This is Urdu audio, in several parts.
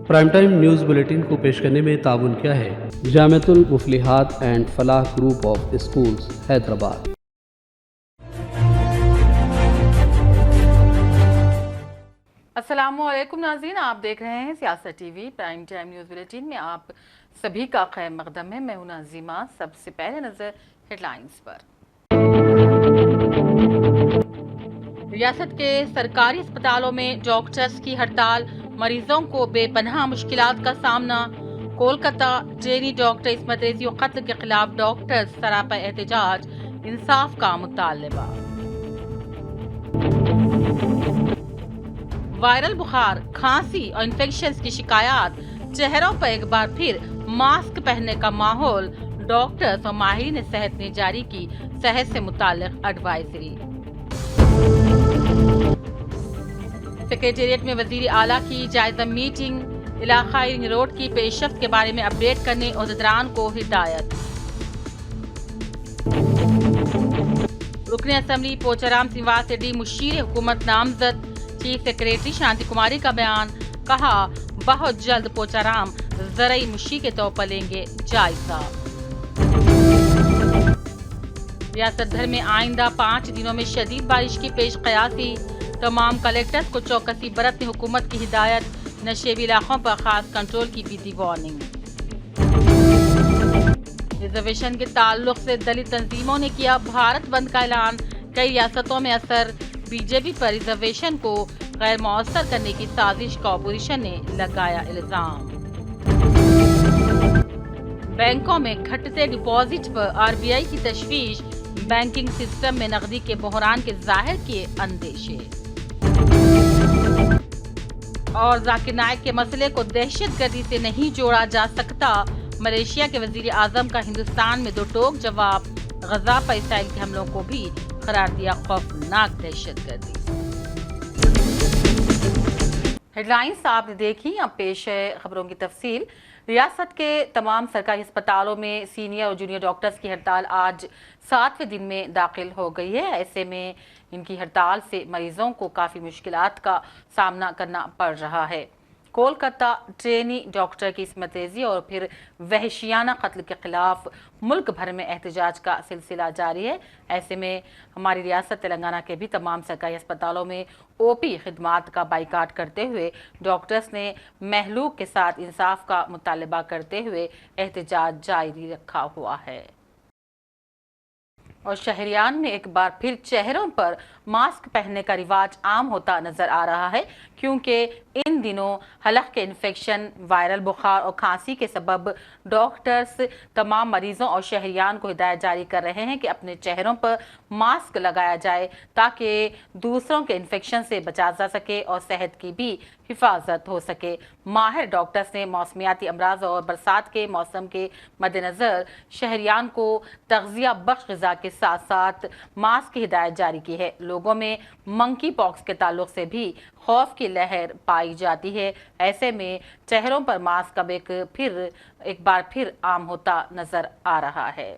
پرائم ٹائم نیوز بلیٹن کو پیش کرنے میں تعاون کیا ہے جامعۃ المفلحات اینڈ فلاح گروپ آف اسکولز حیدرآباد۔ السلام علیکم ناظرین، آپ دیکھ رہے ہیں سیاست T V prime time news bulletin میں آپ سبھی کا خیر مقدم ہے۔ میں ہوں ناظمہ۔ سب سے پہلے نظر ہیڈ لائنز پر۔ ریاست کے سرکاری اسپتالوں میں ڈاکٹرز کی ہڑتال، مریضوں کو بے پناہ مشکلات کا سامنا۔ کولکتہ ٹرینی ڈاکٹر عصمت ریزی و قتل کے خلاف ڈاکٹرز سراپا احتجاج، انصاف کا مطالبہ۔ وائرل بخار، کھانسی اور انفیکشنز کی شکایات، چہروں پر ایک بار پھر ماسک پہننے کا ماحول۔ ڈاکٹرز اور ماہرین صحت نے جاری کی صحت سے متعلق ایڈوائزری۔ سیکریٹریٹ میں وزیر اعلیٰ کی جائزہ میٹنگ، علاقائی رنگ روڈ کی پیش رفت کے بارے میں اپڈیٹ کرنے عہدیداران کو ہدایت۔ رکن اسمبلی پوچارام سنیواس ریڈی مشیر حکومت نامزد۔ چیف سیکریٹری شانتی کماری کا بیان، کہا بہت جلد پوچارام زرعی مشیر کے طور پر لیں گے جائزہ۔ ریاست بھر میں آئندہ 5 دنوں میں شدید بارش کی پیش قیاسی، تمام کلیکٹرز کو چوکسی برتنے حکومت کی ہدایت، نشیبی علاقوں پر خاص کنٹرول کی بھی دی وارننگ۔ ریزرویشن کے تعلق سے دلت تنظیموں نے کیا بھارت بند کا اعلان، کئی ریاستوں میں اثر۔ بی جے پی پر ریزرویشن کو غیر مؤثر کرنے کی سازش کا اپوزیشن نے لگایا الزام۔ بینکوں میں گھٹتے ڈپازٹ پر آر بی آئی کی تشویش، بینکنگ سسٹم میں نقدی کے بحران کے ظاہر کیے اندیشے۔ اور ذاکر نائک کے مسئلے کو دہشت گردی سے نہیں جوڑا جا سکتا، ملیشیا کے وزیر اعظم کا ہندوستان میں دو ٹوک جواب، غزہ پر اسرائیل کے حملوں کو بھی قرار دیا خوفناک دہشت گردی۔ ہیڈ لائنز آپ نے دیکھی، اب پیش ہے خبروں کی تفصیل۔ ریاست کے تمام سرکاری اسپتالوں میں سینئر اور جونیئر ڈاکٹرز کی ہڑتال آج 7ویں دن میں داخل ہو گئی ہے۔ ایسے میں ان کی ہڑتال سے مریضوں کو کافی مشکلات کا سامنا کرنا پڑ رہا ہے۔ کولکتہ ٹرینی ڈاکٹر کی عصمت ریزی اور پھر وحشیانہ قتل کے خلاف ملک بھر میں احتجاج کا سلسلہ جاری ہے۔ ایسے میں ہماری ریاست تلنگانہ کے بھی تمام سرکاری اسپتالوں میں او پی خدمات کا بائیکاٹ کرتے ہوئے ڈاکٹرز نے مہلوک کے ساتھ انصاف کا مطالبہ کرتے ہوئے احتجاج جاری رکھا ہوا ہے۔ اور شہریان میں ایک بار پھر چہروں پر ماسک پہننے کا رواج عام ہوتا نظر آ رہا ہے، کیونکہ ان دنوں حلق کے انفیکشن، وائرل بخار اور کھانسی کے سبب ڈاکٹرز تمام مریضوں اور شہریان کو ہدایت جاری کر رہے ہیں کہ اپنے چہروں پر ماسک لگایا جائے تاکہ دوسروں کے انفیکشن سے بچا جا سکے اور صحت کی بھی حفاظت ہو سکے۔ ماہر ڈاکٹرز نے موسمیاتی امراض اور برسات کے موسم کے مد نظر شہریان کو تغذیہ بخش غذا کے ساتھ ساتھ ماسک کی ہدایت جاری کی ہے۔ لوگوں میں منکی پاکس کے تعلق سے بھی خوف کی لہر پائی جاتی ہے۔ ایسے میں چہروں پر ماسک اب ایک بار پھر عام ہوتا نظر آ رہا ہے۔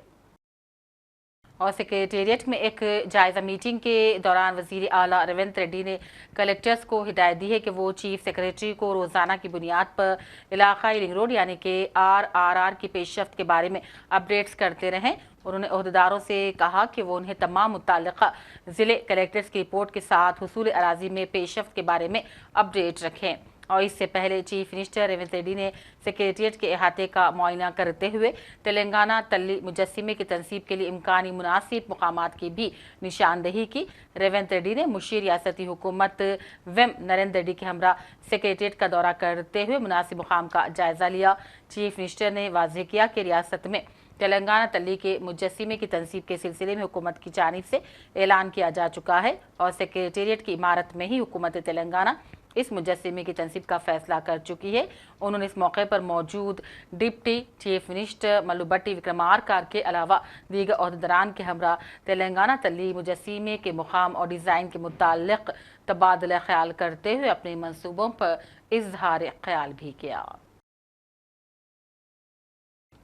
اور سیکریٹریٹ میں ایک جائزہ میٹنگ کے دوران وزیر اعلیٰ ریونت ریڈی نے کلیکٹرز کو ہدایت دی ہے کہ وہ چیف سیکریٹری کو روزانہ کی بنیاد پر علاقائی رنگ روڈ یعنی کہ RRR کی پیش رفت کے بارے میں اپڈیٹس کرتے رہیں۔ انہوں نے عہدیداروں سے کہا کہ وہ انہیں تمام متعلقہ ضلع کلیکٹرز کی رپورٹ کے ساتھ حصول اراضی میں پیش رفت کے بارے میں اپڈیٹ رکھیں۔ اور اس سے پہلے چیف منسٹر ریونت ریڈی نے سیکریٹریٹ کے احاطے کا معائنہ کرتے ہوئے تلنگانہ تلی مجسمے کی تنصیب کے لیے امکانی مناسب مقامات کی بھی نشاندہی کی۔ ریونت ریڈی نے مشیر ریاستی حکومت ویم نریندر ریڈی کے ہمراہ سیکریٹریٹ کا دورہ کرتے ہوئے مناسب مقام کا جائزہ لیا۔ چیف منسٹر نے واضح کیا کہ ریاست میں تلنگانہ تلی کے مجسمے کی تنصیب کے سلسلے میں حکومت کی جانب سے اعلان کیا جا چکا ہے اور سیکریٹریٹ کی عمارت میں ہی حکومت تلنگانہ اس مجسمے کی تنصیب کا فیصلہ کر چکی ہے۔ انہوں نے اس موقع پر موجود ڈپٹی چیف منسٹر ملو بھٹی وکرمارکا کے علاوہ دیگر عہدیداران کے ہمراہ تلنگانہ تلی مجسمے کے مقام اور ڈیزائن کے متعلق تبادلہ خیال کرتے ہوئے اپنے منصوبوں پر اظہار خیال بھی کیا۔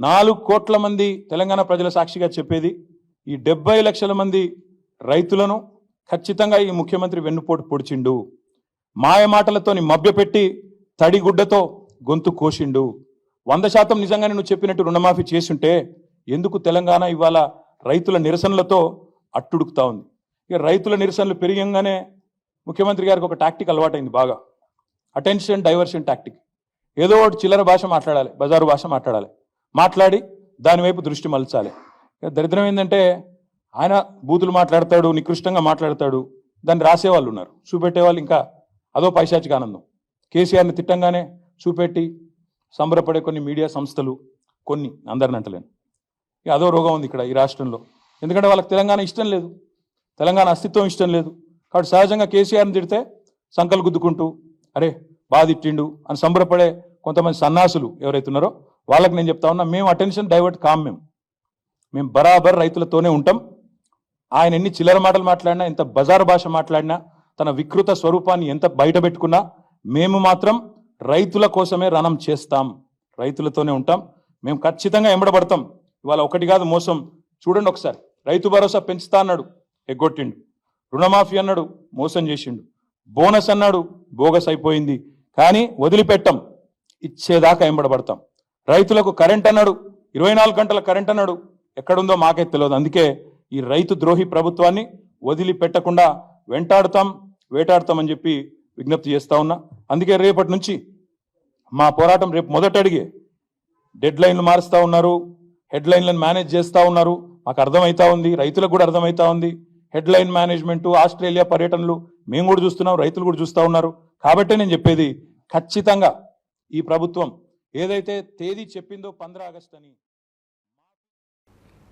4 కోట్ల మంది తెలంగాణ ప్రజల సాక్షిగా చెప్పేది ఈ 70 లక్షల మంది రైతులను ఖచ్చితంగా ఈ ముఖ్యమంత్రి వెన్నుపోటు పొడిచిండు, మాయ మాటలతోని మభ్యపెట్టి తడిగుడ్డతో గొంతు కోసిండు। 100% నిజంగానే నువ్వు చెప్పినట్టు రుణమాఫీ చేసుంటే ఎందుకు తెలంగాణ ఇవాళ రైతుల నిరసనలతో అట్టుడుకుతా ఉంది? ఇక రైతుల నిరసనలు పెరిగంగానే ముఖ్యమంత్రి గారికి ఒక టాక్టిక్ అలవాటైంది బాగా, అటెన్షన్ డైవర్షన్ టాక్టిక్। ఏదో ఒకటి చిల్లర భాష మాట్లాడాలి, బజారు భాష మాట్లాడి దాని వైపు దృష్టి మలచాలి। దరిద్రం ఏంటంటే ఆయన బూతులు మాట్లాడతాడు, నికృష్టంగా మాట్లాడతాడు, దాన్ని రాసేవాళ్ళు ఉన్నారు, చూపెట్టేవాళ్ళు ఇంకా అదో పైశాచిక ఆనందం। కేసీఆర్ని తిట్టంగానే చూపెట్టి సంబరపడే కొన్ని మీడియా సంస్థలు, కొన్ని అందరిని అంటలేను, ఇక అదో రోగం ఉంది ఇక్కడ ఈ రాష్ట్రంలో। ఎందుకంటే వాళ్ళకి తెలంగాణ ఇష్టం లేదు, తెలంగాణ అస్తిత్వం ఇష్టం లేదు కాబట్టి సహజంగా కేసీఆర్ని తిడితే సంకలు గుద్దుకుంటూ అరే బాగా తిట్టిండు అని సంబరపడే కొంతమంది సన్నాసులు ఎవరైతే ఉన్నారో వాళ్ళకి నేను చెప్తా ఉన్నా, మేము అటెన్షన్ డైవర్ట్ కాం, మేము బరాబర్ రైతులతోనే ఉంటాం। ఆయన ఎన్ని చిల్లర మాటలు మాట్లాడినా, ఎంత బజారు భాష మాట్లాడినా, తన వికృత స్వరూపాన్ని ఎంత బయట పెట్టుకున్నా మేము మాత్రం రైతుల కోసమే రణం చేస్తాం, రైతులతోనే ఉంటాం, మేము ఖచ్చితంగా ఎంబడబడతాం। ఇవాళ ఒకటి కాదు మోసం, చూడండి ఒకసారి, రైతు భరోసా పెంచుతా అన్నాడు, ఎగ్గొట్టిండు, రుణమాఫీ అన్నాడు, మోసం చేసిండు, బోనస్ అన్నాడు, బోగస్ అయిపోయింది, కానీ వదిలిపెట్టం, ఇచ్చేదాకా ఎంబడబడతాం। రైతులకు కరెంట్ అన్నాడు, 24 గంటల కరెంట్ అన్నాడు, ఎక్కడుందో మాకే తెలియదు। అందుకే ఈ రైతు ద్రోహి ప్రభుత్వాన్ని వదిలిపెట్టకుండా వెంటాడుతాం, వేటాడుతామని చెప్పి విజ్ఞప్తి చేస్తా ఉన్నా। అందుకే రేపటి నుంచి మా పోరాటం రేపు మొదట అడిగే డెడ్ లైన్లు మారుస్తూ ఉన్నారు, హెడ్ లైన్లను మేనేజ్ చేస్తూ ఉన్నారు, మాకు అర్థమవుతా ఉంది, రైతులకు కూడా అర్థమవుతా ఉంది। హెడ్ లైన్ మేనేజ్మెంటు, ఆస్ట్రేలియా పర్యటనలు మేము కూడా చూస్తున్నాం, రైతులు కూడా చూస్తూ ఉన్నారు। కాబట్టి నేను చెప్పేది ఖచ్చితంగా ఈ ప్రభుత్వం ఏదైతే తేదీ చెప్పిందో 15 ఆగస్టు అని।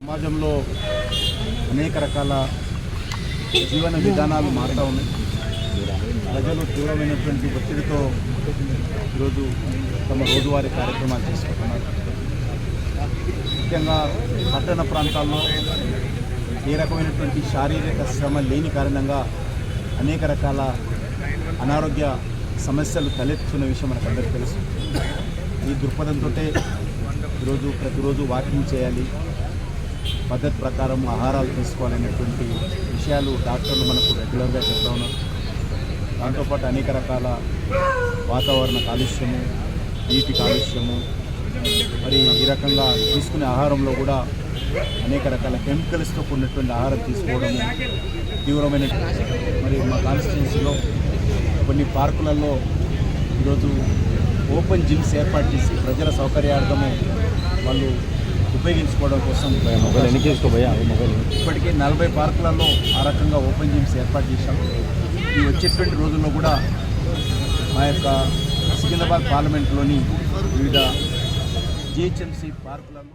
సమాజంలో అనేక రకాల జీవన విధానాలు మారుతూ ఉన్నాయి। ప్రజలు తీవ్రమైనటువంటి ఒత్తిడితో ఈరోజు తమ రోజువారీ కార్యక్రమాలు చేసుకుంటున్నారు. ముఖ్యంగా పట్టణ ప్రాంతాల్లో ఏ రకమైనటువంటి శారీరక శ్రమ లేని కారణంగా అనేక రకాల అనారోగ్య సమస్యలు తలెత్తుతున్న విషయం మనకు అందరికీ తెలుసు. ఈ దృక్పథంతో ఈరోజు ప్రతిరోజు వాకింగ్ చేయాలి, పద్ధతి ప్రకారం ఆహారాలు తీసుకోవాలనేటువంటి విషయాలు డాక్టర్లు మనకు రెగ్యులర్గా చెప్తా ఉన్నారు. దాంతోపాటు అనేక రకాల వాతావరణ కాలుష్యము, నీటి కాలుష్యము, మరి ఈ రకంగా తీసుకునే ఆహారంలో కూడా అనేక రకాల కెమికల్స్తో కూడినటువంటి ఆహారం తీసుకోవడము తీవ్రమైన. మరి మా కాన్స్టిట్యున్సీలో కొన్ని పార్కులలో ఈరోజు ఓపెన్ జిమ్స్ ఏర్పాటు చేసి ప్రజల సౌకర్యార్థము వాళ్ళు ఉపయోగించుకోవడం కోసం ఇప్పటికే 40 పార్కులలో ఆ రకంగా ఓపెన్ జిమ్స్ ఏర్పాటు చేశాం. ఈ వచ్చేటువంటి రోజుల్లో కూడా మా యొక్క సికింద్రాబాద్ పార్లమెంట్లోని వివిధ జిహెచ్ఎంసీ పార్కులలో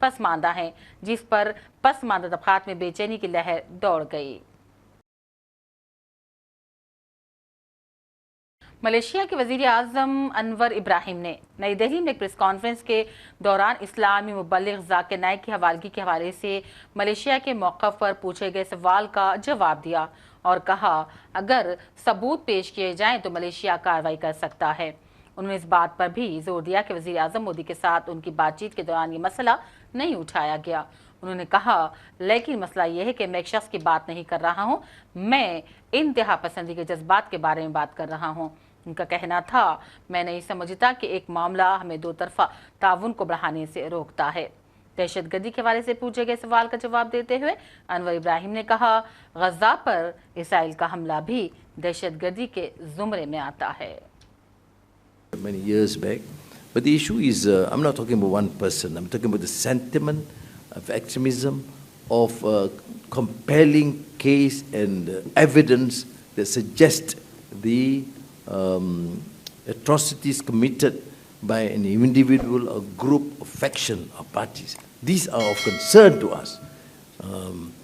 پسماندہ ہیں، جس پر پسماندہ طبقات میں بے چینی کی لہر دوڑ گئی۔ ملیشیا کے وزیر اعظم انور ابراہیم نے نئی دہلی میں ایک پریس کانفرنس کے دوران اسلامی مبلغ ذاکر نائک کی حوالگی کے حوالے سے ملیشیا کے موقف پر پوچھے گئے سوال کا جواب دیا اور کہا اگر ثبوت پیش کیے جائیں تو ملیشیا کارروائی کر سکتا ہے۔ انہوں نے اس بات پر بھی زور دیا کہ وزیر اعظم مودی کے ساتھ ان کی بات چیت کے دوران یہ مسئلہ نہیں اٹھایا گیا۔ انہوں نے کہا لیکن مسئلہ یہ ہے کہ میں ایک شخص کی بات نہیں کر رہا ہوں، میں انتہا پسندی کے جذبات کے بارے میں بات کر رہا ہوں۔ ان کا کہنا تھا میں نہیں سمجھتا کہ ایک معاملہ ہمیں دو طرفہ تعاون کو بڑھانے سے روکتا ہے۔ دہشت گردی کے حوالے سے پوچھے گئے سوال کا جواب دیتے ہوئے انور ابراہیم نے کہا غزہ پر اسرائیل کا حملہ بھی دہشت گردی کے زمرے میں آتا ہے۔ Many years back, but the issue is I'm not talking about one person, I'm talking about the sentiment of extremism, of compelling case and evidence that suggest the atrocities committed by an individual or group or faction or parties. These are of concern to us.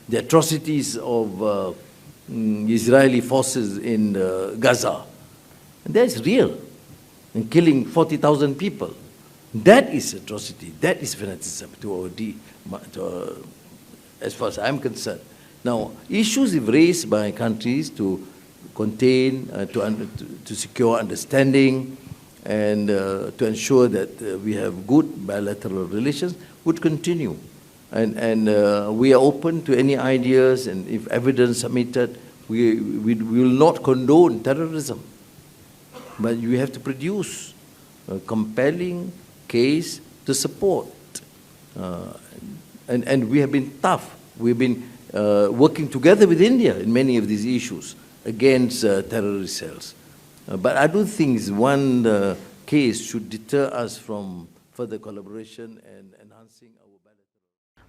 The atrocities of Israeli forces in Gaza, and that is real, and killing 40,000 people. That is atrocity, that is fanaticism as far as I'm concerned. Now, issues raised by countries to contain, to secure understanding, and to ensure that we have good bilateral relations would continue. And we are open to any ideas, and if evidence submitted, we will not condone terrorism. But you have to produce a compelling case to support. And we have been tough. We've been working together with India in many of these issues against terrorist cells. But I don't think one case should deter us from further collaboration and enhancing our bilateral.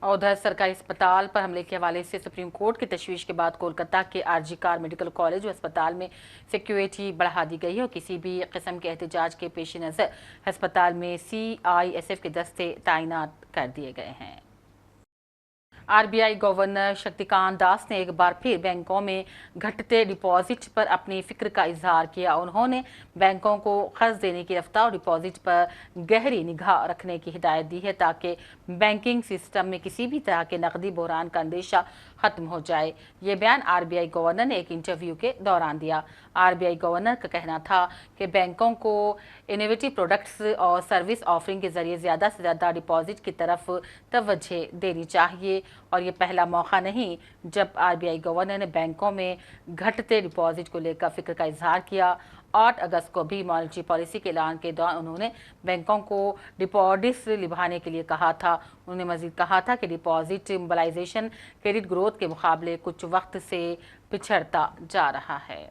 ادھر سرکاری اسپتال پر حملے کے حوالے سے سپریم کورٹ کی تشویش کے بعد کولکتہ کے آر جی کار میڈیکل کالج و اسپتال میں سیکیورٹی بڑھا دی گئی ہے اور کسی بھی قسم کے احتجاج کے پیش نظر ہسپتال میں CISF کے دستے تعینات کر دیے گئے ہیں۔ RBI گورنر شکتیکانت داس نے ایک بار پھر بینکوں میں گھٹتے ڈپازٹ پر اپنی فکر کا اظہار کیا۔ انہوں نے بینکوں کو قرض دینے کی رفتار اور ڈپازٹ پر گہری نگاہ رکھنے کی ہدایت دی ہے تاکہ بینکنگ سسٹم میں کسی بھی طرح کے نقدی بحران کا اندیشہ ختم ہو جائے۔ یہ بیان RBI گورنر نے ایک انٹرویو کے دوران دیا۔ RBI گورنر کا کہنا تھا کہ بینکوں کو انوویٹو پروڈکٹس اور سروس آفرنگ کے ذریعے زیادہ سے زیادہ ڈپازٹ کی طرف توجہ دینی چاہیے اور یہ پہلا موقع نہیں جب RBI گورنر نے بینکوں میں گھٹتے ڈپازٹ کو لے کر فکر کا اظہار کیا۔ 8 اگست کو بھی مانیٹری پالیسی کے اعلان کے دوران انہوں نے بینکوں کو ڈپازٹس نبھانے کے لیے کہا تھا۔ انہوں نے مزید کہا تھا کہ ڈپازٹ موبلائزیشن کریڈٹ گروتھ کے مقابلے کچھ وقت سے پچھڑتا جا رہا ہے۔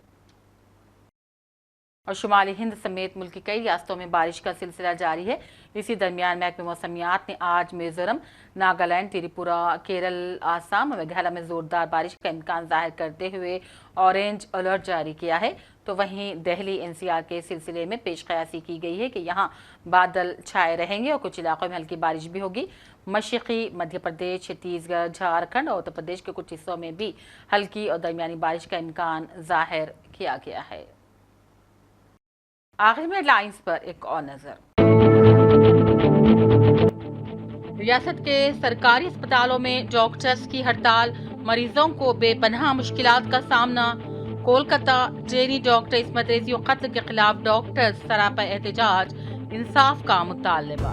اور شمالی ہند سمیت ملک کی کئی ریاستوں میں بارش کا سلسلہ جاری ہے۔ اسی درمیان محکمہ موسمیات نے آج میزورم، ناگالینڈ، تریپورہ، کیرل، آسام اور میگھالیہ میں زوردار بارش کا امکان ظاہر کرتے ہوئے اورنج الرٹ جاری کیا ہے، تو وہیں دہلی NCR کے سلسلے میں پیش قیاسی کی گئی ہے کہ یہاں بادل چھائے رہیں گے اور کچھ علاقوں میں ہلکی بارش بھی ہوگی۔ مشرقی مدھیہ پردیش، چھتیس گڑھ، جھارکھنڈ اور اتر پردیش کے کچھ حصوں میں بھی ہلکی اور درمیانی بارش کا امکان ظاہر کیا گیا ہے۔ آخر میں لائنز پر ایک اور نظر۔ ریاست کے سرکاری اسپتالوں میں ڈاکٹرز کی ہڑتال، مریضوں کو بے پناہ مشکلات کا سامنا۔ کولکتہ ٹرینی ڈاکٹر عصمت ریزی و قتل کے خلاف ڈاکٹرز سراپا احتجاج، انصاف کا مطالبہ۔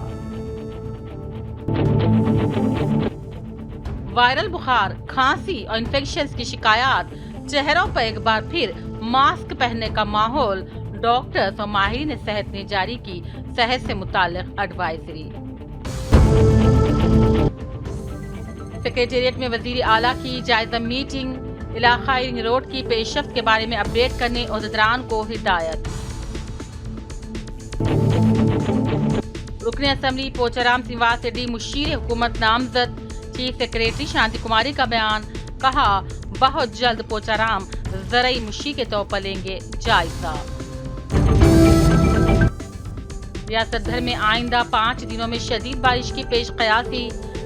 وائرل بخار، کھانسی اور انفیکشنز کی شکایات، چہروں پر ایک بار پھر ماسک پہننے کا ماحول، ڈاکٹرز اور ماہرین صحت نے جاری کی صحت سے متعلق ایڈوائزری۔ سیکریٹریٹ میں وزیر اعلیٰ کی جائزہ میٹنگ، علاقائی رنگ روڈ کی پیش رفت کے بارے میں اپڈیٹ کرنے عہدیداران کو ہدایت۔ رکن اسمبلی پوچارام سنیواس ریڈی مشیر حکومت نامزد، چیف سیکریٹری شانتی کماری کا بیان، کہا بہت جلد پوچارام زرعی مشیر کے طور پر لیں گے جائزہ۔ ریاست بھر میں آئندہ 5 دنوں میں شدید بارش کی پیش قیاسی،